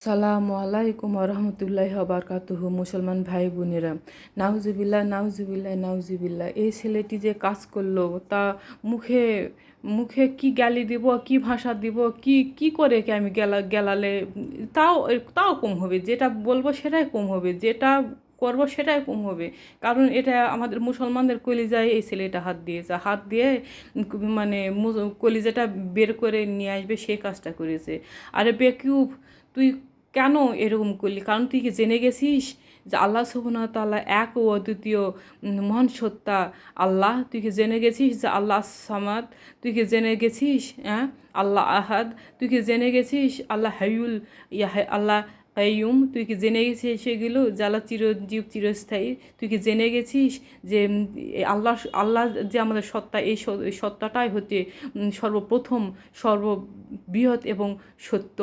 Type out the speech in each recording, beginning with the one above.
সালামু আলাইকুম রহমতুল্লাহি বারাকাতুহু। মুসলমান ভাই বোনেরা, নাউজুবিল্লাহ নাউজুবিল্লাহ নাউজুবিল্লাহ। এই ছেলেটি যে কাজ করলো, তা মুখে মুখে কি গালি দিব, কি ভাষা দিব, কি কি করে কি আমি গেলালে তাও তাও কম হবে। যেটা বলবো সেটাই কম হবে, যেটা করবো সেটাই কম হবে। কারণ এটা আমাদের মুসলমানদের কলিজায় এই ছেলেটা হাত দিয়েছে, হাত দিয়ে মানে কলিজাটা বের করে নিয়ে আসবে, সেই কাজটা করেছে। আরে বেকুব, তুই কেন এরকম করলি? কারণ তুই কি জেনে গেছিস যে আল্লাহ সুবহানাহু ওয়া তাআলা এক ও অদ্বিতীয় মহান সত্তা আল্লাহ? তুই কি জেনে গেছিস যে আল্লাহ সামাদ? তুই কি জেনে গেছিস আল্লাহ আহাদ? তুই কি জেনে গেছিস আল্লাহ হাইউল আল্লাহ কাইয়ুম? তুই কি জেনে গেছিস সেগুলো যে আল্লাহ চিরজীব চিরস্থায়ী? তুই কি জেনে গেছিস যে আল্লাহ আল্লাহ যে আমাদের সত্তা, এই সত্তাটাই হচ্ছে সর্বপ্রথম সর্ববৃহৎ এবং সত্য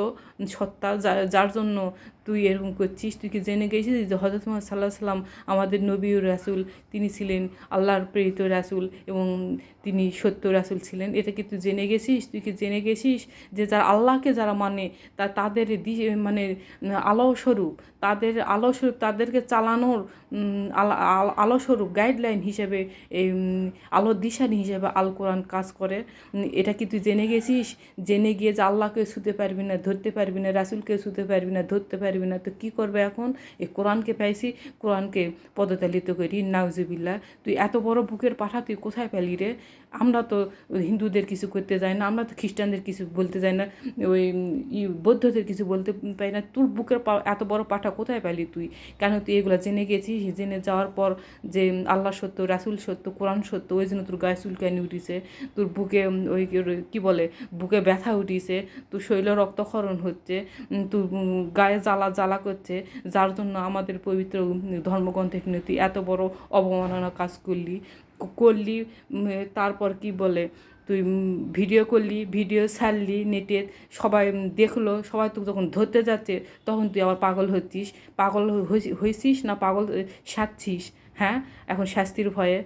সত্তা, যার জন্য তুই এরকম করছিস? তুই কি জেনে গেছিস যে হযরত মুহাম্মদ সাল্লাল্লাহু আলাইহি সাল্লাম আমাদের নবী ও রাসূল, তিনি ছিলেন আল্লাহর প্রেরিত রাসূল এবং তিনি সত্য রাসূল ছিলেন? এটা কি তুই জেনে গেছিস? তুই কি জেনে গেছিস যে যারা আল্লাহকে যারা মানে তাদের মানে আলোস্বরূপ, তাদেরকে চালানোর আলোস্বরূপ গাইডলাইন হিসেবে এই আলোর দিশারি হিসেবে আল কোরআন কাজ করে? এটা কি তুই জেনে গেছিস? জেনে গিয়ে যে আল্লাহকে ছুতে পারবি না, ধরতে পারবি না, রাসূলকে ছুতে পারবি না, ধরতে পারবি না, তো কী করবে এখন? এই কোরআনকে পাইছি, কোরআনকে পদতালিত করি। নাউজুবিল্লাহ। তুই এত বড় বুকের পাঠা তুই কোথায় পেলি রে? আমরা তো হিন্দুদের কিছু করতে যাই না, আমরা তো খ্রিস্টানদের কিছু বলতে যাই না, ওই বৌদ্ধদের কিছু বলতে পাই না। তোর বুকের এত বড় পাঠা কোথায় পেলি তুই? কেন তুই এগুলো জেনে গেছিস? জেনে যাওয়ার পর যে আল্লাহ সত্য, রাসূল সত্য, কোরআন সত্য, ওই জন্য তোর গায়ে চুলকানি উঠিছে, তোর বুকে ওই কি বলে বুকে ব্যথা উঠিছে, তোর শৈল রক্তক্ষরণ হচ্ছে, তোর গায়ে জ্বালা জ্বালা করছে, যার জন্য আমাদের পবিত্র ধর্মগ্রন্থে তুই এত বড় অবমাননা কাজ করলি। তারপর কি বলে তুই ভিডিও করলি, ভিডিও ছাড়লি নেটে, সবাই দেখলো, সবাই তোকে যখন ধরতে যাচ্ছে তখন তুই আবার পাগল হচ্ছিস। পাগল হয়েছিস না পাগল সাজছিস? হ্যাঁ, এখন শাস্তির ভয়ে।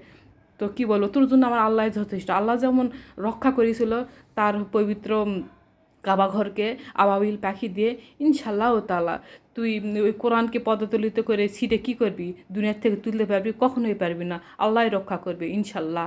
তো কি বলবো, তোর জন্য আমার আল্লাহ যথেষ্ট। আল্লাহ যেমন রক্ষা করেছিল তার পবিত্র কাবা ঘরকে আবাবিল পাখি দিয়ে, ইনশাল্লাহ তাআলা তুই ওই কোরআনকে পদতলিত করে ছিটে কী করবি? দুনিয়ার থেকে তুলতে পারবি? কখনোই পারবি না। আল্লাহই রক্ষা করবে ইনশাল্লাহ।